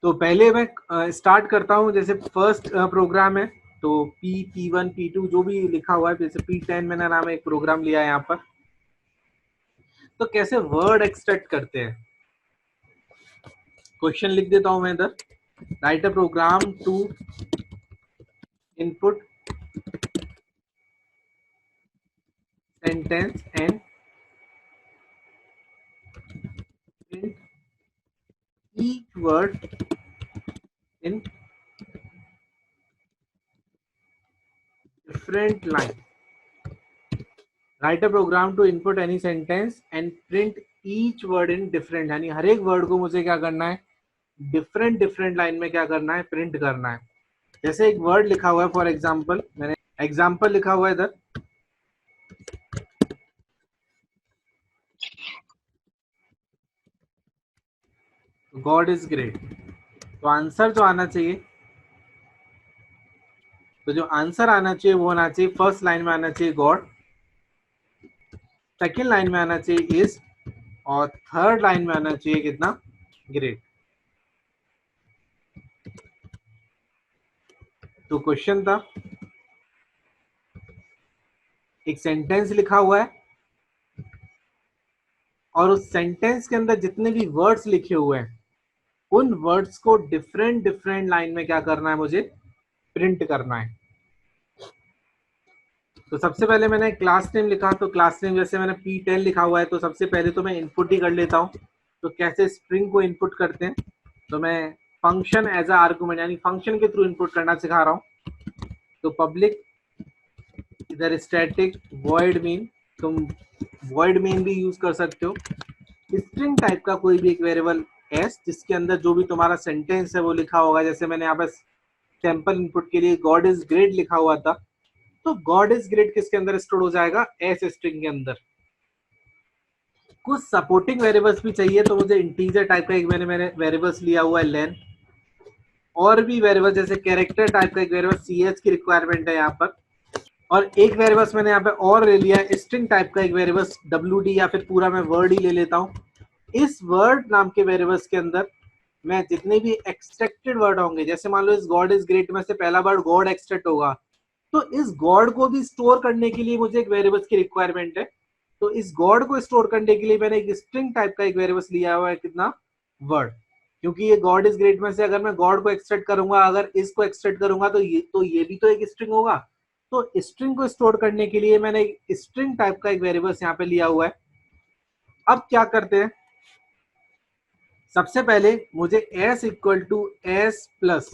तो पहले मैं स्टार्ट करता हूँ। जैसे फर्स्ट प्रोग्राम है तो P1 P2 जो भी लिखा हुआ है, जैसे P10 मैंने नाम एक प्रोग्राम लिया है यहाँ पर। तो कैसे वर्ड एक्सट्रैक्ट करते हैं, क्वेश्चन लिख देता हूँ मैं इधर। Write a program to input sentence and print each word in different line. Write a program to input any sentence and print each word in different, यानी हर एक वर्ड को मुझे क्या करना है, डिफरेंट डिफरेंट लाइन में क्या करना है, प्रिंट करना है। जैसे एक वर्ड लिखा हुआ है, फॉर एग्जाम्पल मैंने एग्जाम्पल लिखा हुआ है इधर, गॉड इज ग्रेट। तो आंसर जो आना चाहिए, तो जो आंसर आना चाहिए वो आना चाहिए, फर्स्ट लाइन में आना चाहिए गॉड, सेकेंड लाइन में आना चाहिए इज, और थर्ड लाइन में आना चाहिए कितना, ग्रेट। तो क्वेश्चन था, एक सेंटेंस लिखा हुआ है और उस सेंटेंस के अंदर जितने भी वर्ड्स लिखे हुए हैं उन वर्ड्स को डिफरेंट डिफरेंट लाइन में क्या करना है, मुझे प्रिंट करना है। तो सबसे पहले मैंने क्लास नेम लिखा, तो क्लास नेम जैसे मैंने P10 लिखा हुआ है, तो सबसे पहले तो मैं इनपुट ही कर लेता हूँ। तो कैसे स्ट्रिंग को इनपुट करते हैं, तो मैं फंक्शन एज अ आर्गुमेंट यानी फंक्शन के थ्रू इनपुट करना सिखा रहा हूँ। तो पब्लिक इधर स्टैटिक वॉइड मेन, तुम वॉइड मेन भी यूज कर सकते हो। स्ट्रिंग टाइप का कोई भी एक वेरिएबल एस जिसके अंदर जो भी तुम्हारा सेंटेंस है वो लिखा होगा। जैसे मैंने यहाँ पर सैंपल इनपुट के लिए गॉड इज ग्रेट लिखा हुआ था, तो गॉड इज ग्रेट किसके अंदर स्टोर हो जाएगा, एस स्ट्रिंग के अंदर। कुछ सपोर्टिंग वेरिएबल्स भी चाहिए, तो मुझे इंटीजर टाइप का एक मैंने वेरिएबल्स लिया हुआ है लेन, और भी वेरिएबल जैसे कैरेक्टर टाइप का एक वेरिएबल ch की रिक्वायरमेंट है यहाँ पर, और एक वेरिएबल्स मैंने यहाँ पे और ले लिया है स्ट्रिंग टाइप का एक वेरिएबल्स wd, या फिर पूरा मैं वर्ड ही ले लेता हूँ। इस वर्ड नाम के वेरिएबल्स के अंदर मैं जितने भी एक्सट्रैक्टेड वर्ड होंगे, जैसे मान लो इस गॉड इज ग्रेट में से पहला वर्ड गॉड एक्सट्रैक्ट होगा, तो इस गॉड को भी स्टोर करने के लिए मुझे एक वेरिएबल्स की रिक्वायरमेंट है। तो इस गॉड को स्टोर करने के लिए मैंने एक स्ट्रिंग टाइप का एक वेरिएबल्स लिया हुआ है, कितना, वर्ड। क्योंकि ये गॉड इज ग्रेट में से अगर मैं गॉड को एक्सट्रैक्ट करूंगा, अगर इसको एक्सट्रैक्ट करूंगा, तो ये भी तो एक स्ट्रिंग होगा। तो स्ट्रिंग को स्टोर करने के लिए मैंने एक स्ट्रिंग टाइप का एक वेरिएबल्स यहाँ पे लिया हुआ है। अब क्या करते हैं, सबसे पहले मुझे s equal to S plus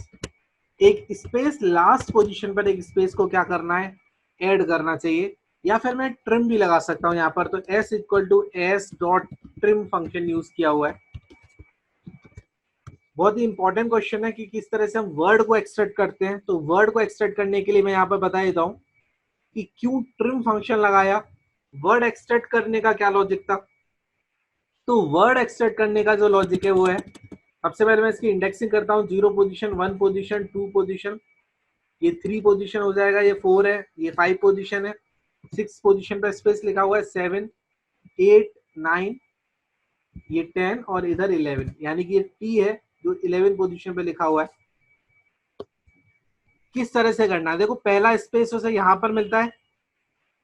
एक स्पेस, लास्ट पोजीशन पर एक स्पेस को क्या करना है, ऐड करना चाहिए, या फिर मैं ट्रिम भी लगा सकता हूं यहाँ पर। तो s equal to S dot trim function use किया हुआ है। बहुत ही इंपॉर्टेंट क्वेश्चन है कि किस तरह से हम वर्ड को एक्सट्रैक्ट करते हैं। तो वर्ड को एक्सट्रैक्ट करने के लिए मैं यहाँ पर बता देता हूँ कि क्यों ट्रिम फंक्शन लगाया, वर्ड एक्सट्रैक्ट करने का क्या लॉजिक था। तो वर्ड एक्सट्रैक्ट करने का जो लॉजिक है वो है, सबसे पहले मैं इसकी इंडेक्सिंग करता हूँ, 0 पोजीशन, 1 पोजीशन, 2 पोजीशन, ये 3 पोजीशन हो जाएगा, ये 4 है, ये 5 पोजीशन है, 6 पोजीशन पर स्पेस लिखा हुआ है, 7 8 9, ये 10 और इधर 11, यानी कि ये टी है जो 11 पोजीशन पे लिखा हुआ है। किस तरह से करना है, देखो पहला स्पेस उसे यहाँ पर मिलता है,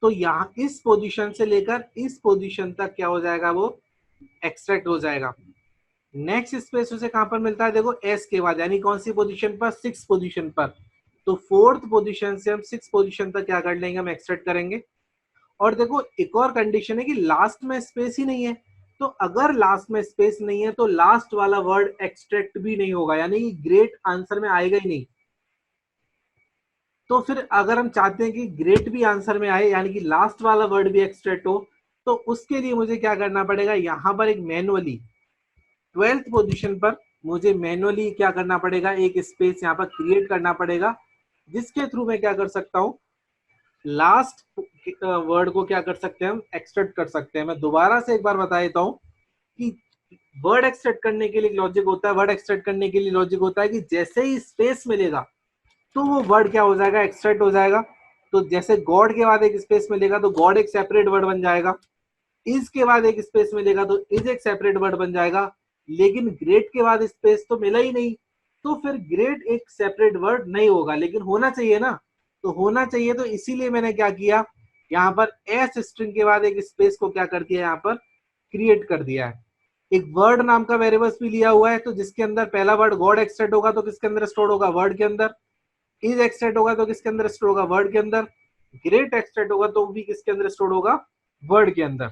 तो यहाँ इस पोजीशन से लेकर इस पोजीशन तक क्या हो जाएगा, वो एक्सट्रैक्ट हो जाएगा। नेक्स्ट स्पेस उसे कहां पर मिलता है, देखो एस के बाद, यानी कौन सी पोजीशन पर, 6 पोजीशन पर। तो 4th पोजीशन से हम 6 पोजीशन तक क्या कर लेंगे, हम एक्सट्रैक्ट करेंगे। और देखो एक और कंडीशन है कि लास्ट में स्पेस ही नहीं है, तो अगर लास्ट में स्पेस नहीं है तो लास्ट वाला वर्ड एक्सट्रैक्ट भी नहीं होगा, यानी कि ग्रेट आंसर में आएगा ही नहीं। तो फिर अगर हम चाहते हैं कि ग्रेट भी आंसर में आए, यानी कि लास्ट वाला वर्ड भी एक्सट्रैक्ट हो, तो उसके लिए मुझे क्या करना पड़ेगा, यहां पर एक मैनुअली 12th पोजीशन पर मुझे मैनुअली क्या करना पड़ेगा, एक स्पेस यहाँ पर क्रिएट करना पड़ेगा, जिसके थ्रू मैं क्या कर सकता हूँ, लास्ट वर्ड को क्या कर सकते हैं, हम एक्सट्रैक्ट कर सकते हैं। मैं दोबारा से एक बार बता देता हूँ कि वर्ड एक्सट्रैक्ट करने के लिए लॉजिक होता है, वर्ड एक्सट्रैक्ट करने के लिए लॉजिक होता है कि जैसे ही स्पेस मिलेगा तो वो वर्ड क्या हो जाएगा, एक्सट्रैक्ट हो जाएगा। तो जैसे गॉड के बाद एक स्पेस मिलेगा तो गॉड एक सेपरेट वर्ड बन जाएगा, इज के बाद एक स्पेस मिलेगा तो इज एक सेपरेट वर्ड बन जाएगा, लेकिन ग्रेट के बाद स्पेस तो मिला ही नहीं, तो फिर ग्रेट एक सेपरेट वर्ड नहीं होगा, लेकिन होना चाहिए ना। तो होना चाहिए, तो इसीलिए मैंने क्या किया, यहाँ पर एस स्ट्रिंग के बाद एक स्पेस को क्या कर दिया, यहाँ पर क्रिएट कर दिया है। एक वर्ड नाम का वेरिएबल्स भी लिया हुआ है, तो जिसके अंदर पहला वर्ड गॉड एक्सट्रैक्ट होगा तो किसके अंदर स्टोर होगा, वर्ड के अंदर। इज एक्सट्रैक्ट होगा तो किसके अंदर स्टोर होगा, वर्ड के अंदर। ग्रेट एक्सट्रैक्ट होगा तो भी किसके अंदर स्टोर होगा, वर्ड के अंदर।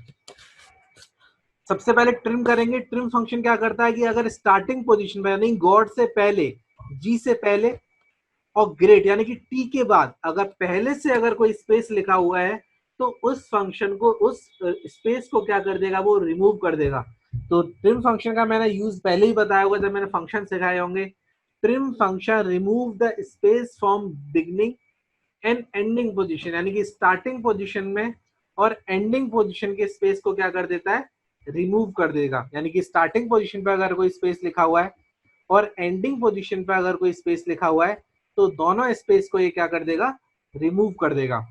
सबसे पहले ट्रिम करेंगे। ट्रिम फंक्शन क्या करता है कि अगर स्टार्टिंग पोजीशन पे यानी गॉड से पहले, जी से पहले और ग्रेट यानी कि टी के बाद अगर पहले से अगर कोई स्पेस लिखा हुआ है तो उस फंक्शन को, उस स्पेस को क्या कर देगा, वो रिमूव कर देगा। तो ट्रिम फंक्शन का मैंने यूज पहले ही बताया होगा जब मैंने फंक्शन सिखाए होंगे। Trim function remove the space from beginning and ending position, यानी कि स्टार्टिंग पोजीशन में और एंडिंग पोजीशन के स्पेस को क्या कर देता है, रिमूव कर देगा। यानी कि स्टार्टिंग पोजीशन पे अगर कोई स्पेस लिखा हुआ है और एंडिंग पोजीशन पे अगर कोई स्पेस लिखा हुआ है तो दोनों स्पेस को ये क्या कर देगा, रिमूव कर देगा।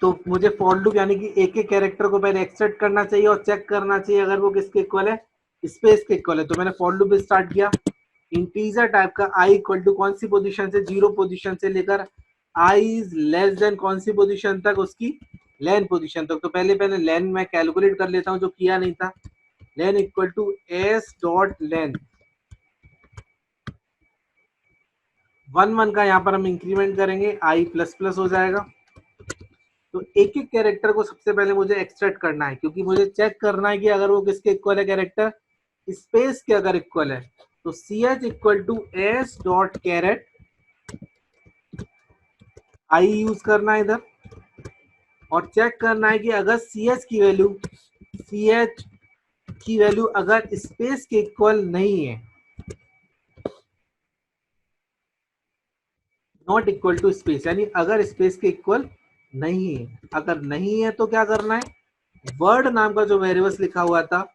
तो मुझे फॉर लूप यानी कि एक एक कैरेक्टर को पहले एक्सट्रैक्ट करना चाहिए और चेक करना चाहिए अगर वो किसके इक्वल है, स्पेस के इक्वल है। तो मैंने फॉर लूप स्टार्ट किया इंटीजर टाइप का, आई इक्वल टू कौन सी पोजीशन से, 0 पोजीशन से लेकर आई इज लेस देन कौन सी पोजीशन तक, उसकी लेन पोजीशन तक। तो पहले लेन मैं कैलकुलेट कर लेता हूं, जो किया नहीं था। लेन इक्वल टू एस डॉट लेन 1 1 का यहाँ पर हम इंक्रीमेंट करेंगे, आई प्लस प्लस हो जाएगा। तो एक एक कैरेक्टर को सबसे पहले मुझे एक्सट्रैक्ट करना है, क्योंकि मुझे चेक करना है कि अगर वो किसके इक्वल है कैरेक्टर, स्पेस के अगर इक्वल है। तो C H equal to S dot charAt I use करना है इधर, और चेक करना है कि अगर सी एच की वैल्यू, सी एच की वैल्यू अगर स्पेस के इक्वल नहीं है, नॉट इक्वल टू स्पेस, यानी अगर स्पेस के इक्वल नहीं है। अगर नहीं है तो क्या करना है, वर्ड नाम का जो वेरिएबल्स लिखा हुआ था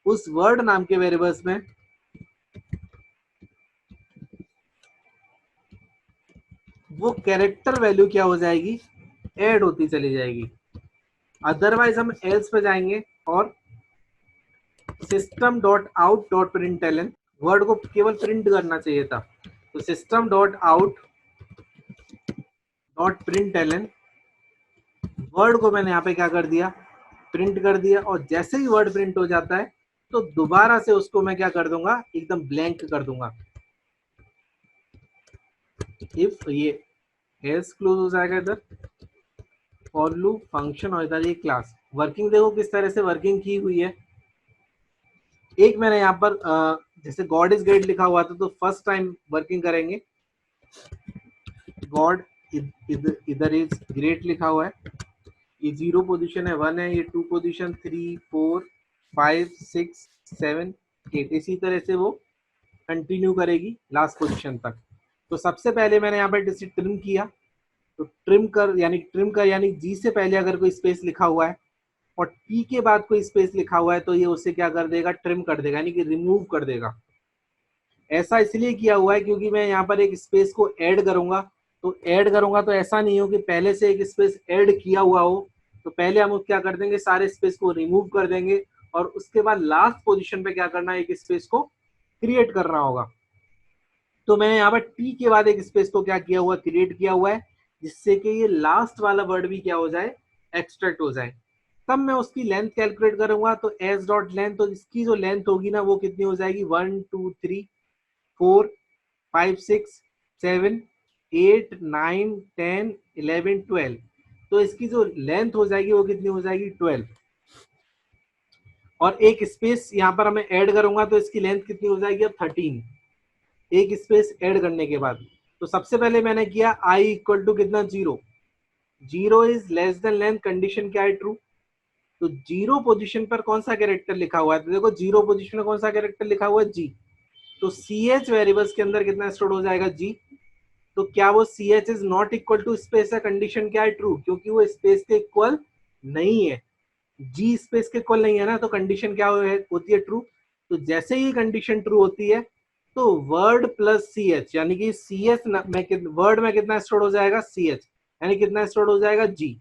उस वर्ड नाम के वेरिएबल्स में वो कैरेक्टर वैल्यू क्या हो जाएगी, ऐड होती चली जाएगी। अदरवाइज हम एल्स पे जाएंगे और system dot out dot println, word को केवल प्रिंट करना चाहिए था। तो system dot out dot println, word को मैंने यहाँ पे क्या कर दिया, प्रिंट कर दिया। और जैसे ही वर्ड प्रिंट हो जाता है तो दोबारा से उसको मैं क्या कर दूंगा, एकदम ब्लैंक कर दूंगा। इफ ये एल्स क्लोज हो जाएगा इधर, फॉर लूप फंक्शन और इधर ये क्लास। वर्किंग देखो किस तरह से वर्किंग की हुई है। एक मैंने यहाँ पर जैसे गॉड इज ग्रेट लिखा हुआ था तो फर्स्ट टाइम वर्किंग करेंगे, गॉड इधर इज ग्रेट लिखा हुआ है, ये 0 पोजीशन है, 1 है, ये 2 पोजीशन, 3 4 5 6 7 8, इसी तरह से वो कंटिन्यू करेगी लास्ट पोजीशन तक। तो सबसे पहले मैंने यहाँ पर ट्रिम किया, तो ट्रिम कर यानी जी से पहले अगर कोई स्पेस लिखा हुआ है और टी के बाद कोई स्पेस लिखा हुआ है तो ये उसे क्या कर देगा, ट्रिम कर देगा, यानी कि रिमूव कर देगा। ऐसा इसलिए किया हुआ है क्योंकि मैं यहाँ पर एक स्पेस को ऐड करूंगा, तो ऐड करूंगा तो ऐसा नहीं हो कि पहले से एक स्पेस ऐड किया हुआ हो। तो पहले हम क्या कर देंगे, सारे स्पेस को रिमूव कर देंगे और उसके बाद लास्ट पोजीशन पे क्या करना है, एक स्पेस को क्रिएट करना होगा। तो मैंने यहाँ पर टी के बाद एक स्पेस को क्या किया हुआ, क्रिएट किया हुआ है, जिससे कि ये लास्ट वाला वर्ड भी क्या हो जाए, एक्सट्रैक्ट हो जाए। तब मैं उसकी लेंथ कैलकुलेट करूंगा, तो एस डॉट लेंथ, तो इसकी जो लेंथ होगी ना वो कितनी हो जाएगी, 1 2 3 4 5 6 7 8 9 10 11 12। तो इसकी जो लेंथ हो जाएगी वो कितनी हो जाएगी, 12। और एक स्पेस यहाँ पर हमें ऐड करूंगा तो इसकी लेंथ कितनी हो जाएगी, अब 13, एक स्पेस ऐड करने के बाद। तो सबसे पहले मैंने किया आई इक्वल टू कितना, 0, 0 is less then length, condition क्या है, ट्रू। तो 0 पोजीशन पर कौन सा कैरेक्टर लिखा हुआ है, तो देखो 0 पोजीशन में कौन सा कैरेक्टर लिखा हुआ है, जी। तो सी एच वेरिएबल्स के अंदर कितना स्टोर हो जाएगा, जी। तो क्या वो C H is not equal to space है, कंडीशन क्या है, ट्रू, क्योंकि वो स्पेस के इक्वल नहीं है, जी स्पेस के इक्वल नहीं है ना, तो कंडीशन क्या होती है, ट्रू। तो जैसे ही कंडीशन ट्रू होती है तो वर्ड प्लस सी एच, यानी कि सी एच में वर्ड में कितना स्टोर हो जाएगा, सी एच, यानी कितना स्टोर हो जाएगा, जी।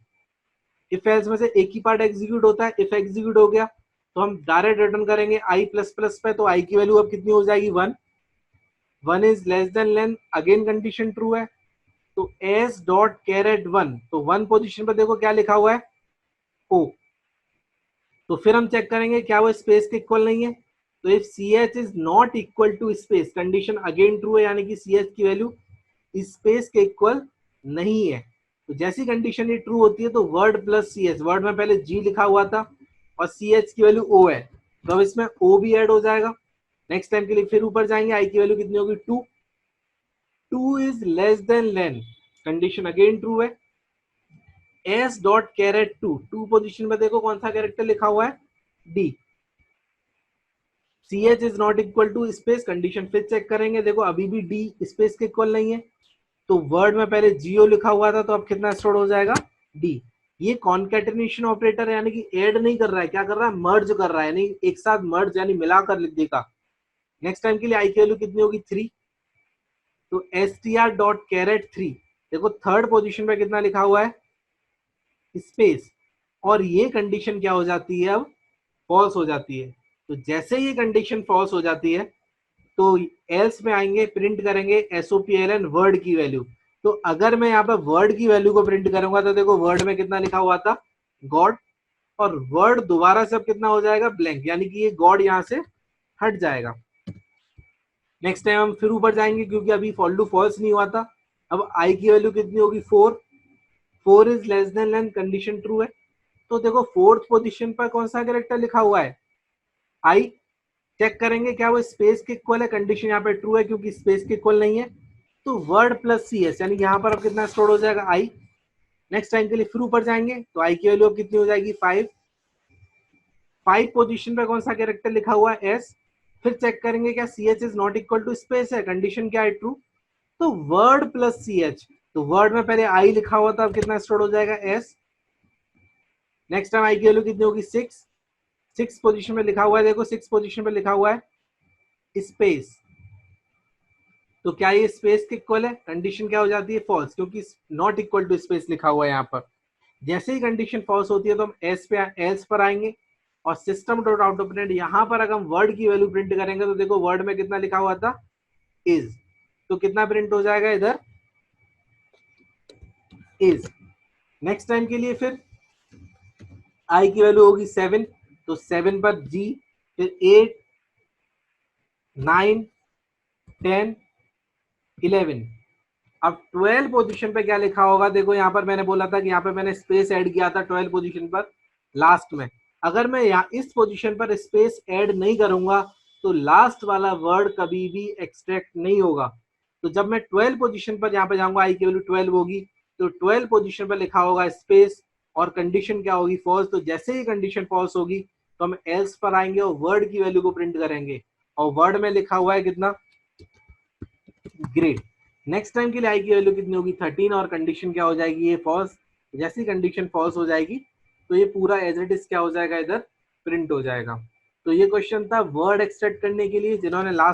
इफ एल्स में से एक ही पार्ट एग्जीक्यूट होता है, इफ एग्जीक्यूट हो गया तो हम डायरेक्ट रिटर्न करेंगे आई प्लस प्लस पे, तो आई की वैल्यू अब कितनी हो जाएगी 1, 1 is less than lane, again condition true है, तो एस डॉट कैरेट 1, तो 1 पोजीशन पर देखो क्या लिखा हुआ है ओ, तो फिर हम चेक करेंगे क्या वो स्पेस के इक्वल नहीं है, तो if C H is not equal to space, condition again true है, यानी कि सी एच की वैल्यू स्पेस के इक्वल नहीं है। तो जैसी कंडीशन ये ट्रू होती है तो word plus C H, word में पहले जी लिखा हुआ था और सी एच की वैल्यू ओ है, तो अब इसमें ओ भी ऐड हो जाएगा। नेक्स्ट टाइम के लिए फिर ऊपर जाएंगे, आई की वैल्यू कितनी होगी 2, 2 is less than len, condition again true है, एस डॉट कैरेट 2, 2 पोजिशन में देखो कौन सा कैरेक्टर लिखा हुआ है D, C H is not equal to space, condition फिर चेक करेंगे, देखो अभी भी डी स्पेस के इक्वल नहीं है, तो वर्ड में पहले जीओ लिखा हुआ था तो अब कितना स्टोर हो जाएगा डी। ये कॉन्केटेनेशन ऑपरेटर है, यानी कि ऐड नहीं कर रहा है, क्या कर रहा है मर्ज कर रहा है, यानी एक साथ मर्ज यानी मिलाकर लिख देगा। नेक्स्ट टाइम के लिए आई की वैल्यू कितनी होगी 3, तो S T R dot charAt 3, देखो थर्ड पोजीशन पे कितना लिखा हुआ है स्पेस, और ये कंडीशन क्या हो जाती है अब फॉल्स हो जाती है। तो जैसे ये कंडीशन फॉल्स हो जाती है तो एल्स में आएंगे, प्रिंट करेंगे एसओपीएलएन वर्ड की वैल्यू, तो अगर मैं यहाँ पे वर्ड की वैल्यू को प्रिंट करूंगा तो देखो वर्ड में कितना लिखा हुआ था गॉड, और वर्ड दोबारा से अब कितना हो जाएगा ब्लैंक, यानी कि ये गॉड यहाँ से हट जाएगा। नेक्स्ट टाइम हम फिर ऊपर जाएंगे क्योंकि अभी फॉल टू फॉल्स नहीं हुआ था, अब आई की वैल्यू कितनी होगी 4, 4 is less than len, condition true है, तो देखो फोर्थ पोजीशन पर कौन सा कैरेक्टर लिखा हुआ है आई, चेक करेंगे क्या वो स्पेस के इक्वल है, कंडीशन यहाँ पे ट्रू है क्योंकि स्पेस के इक्वल नहीं है, तो वर्ड प्लस सी एस, यानी यहाँ पर अब कितना स्टोर हो जाएगा आई। नेक्स्ट टाइम के लिए फिर ऊपर जाएंगे तो आई की वैल्यू अब कितनी हो जाएगी 5, 5 पोजीशन पे कौन सा कैरेक्टर लिखा हुआ है एस, फिर चेक करेंगे क्या C H is not equal to space है, कंडीशन क्या है ट्रू, तो वर्ड प्लस सी एच, तो वर्ड में पहले आई लिखा हुआ था अब कितना स्टोर हो जाएगा एस। नेक्स्ट टाइम आई की वैल्यू कितनी होगी 6, 6 पोजीशन पे लिखा हुआ है, देखो 6 पोजीशन पे लिखा हुआ है स्पेस, तो क्या ये स्पेस के इक्वल है, कंडीशन क्या हो जाती है फॉल्स, क्योंकि नॉट इक्वल टू स्पेस लिखा हुआ है यहाँ पर। जैसे ही कंडीशन फॉल्स होती है तो हम एस पे एल्स पर आएंगे और system dot out of print, यहाँ पर अगर हम वर्ड की वैल्यू प्रिंट करेंगे तो देखो वर्ड में कितना लिखा हुआ था इज, तो कितना प्रिंट हो जाएगा इधर इज। नेक्स्ट टाइम के लिए फिर आई की वैल्यू होगी 7, तो 7 पर जी, फिर 8, 9, 10, 11, अब 12 पोजीशन पे क्या लिखा होगा, देखो यहाँ पर मैंने बोला था कि यहाँ पे मैंने स्पेस ऐड किया था 12 पोजीशन पर लास्ट में, अगर मैं यहाँ इस पोजीशन पर स्पेस ऐड नहीं करूंगा तो लास्ट वाला वर्ड कभी भी एक्सट्रैक्ट नहीं होगा। तो जब मैं 12 पोजीशन पर यहाँ पे जाऊंगा आई की वैल्यू 12 होगी, तो 12 पोजीशन पर लिखा होगा स्पेस और कंडीशन क्या होगी फॉल्स, तो जैसे ही कंडीशन फॉल्स होगी तो हम एल्स पर आएंगे और वर्ड की वैल्यू को प्रिंट करेंगे, और वर्ड में लिखा हुआ है कितना ग्रेट। नेक्स्ट टाइम के लिए आई की वैल्यू कितनी होगी 13 और कंडीशन क्या हो जाएगी ये फॉल्स, जैसी कंडीशन फॉल्स हो जाएगी तो ये पूरा एज इट इज क्या हो जाएगा इधर प्रिंट हो जाएगा। तो ये क्वेश्चन था वर्ड एक्सट्रैक्ट करने के लिए, जिन्होंने लास्ट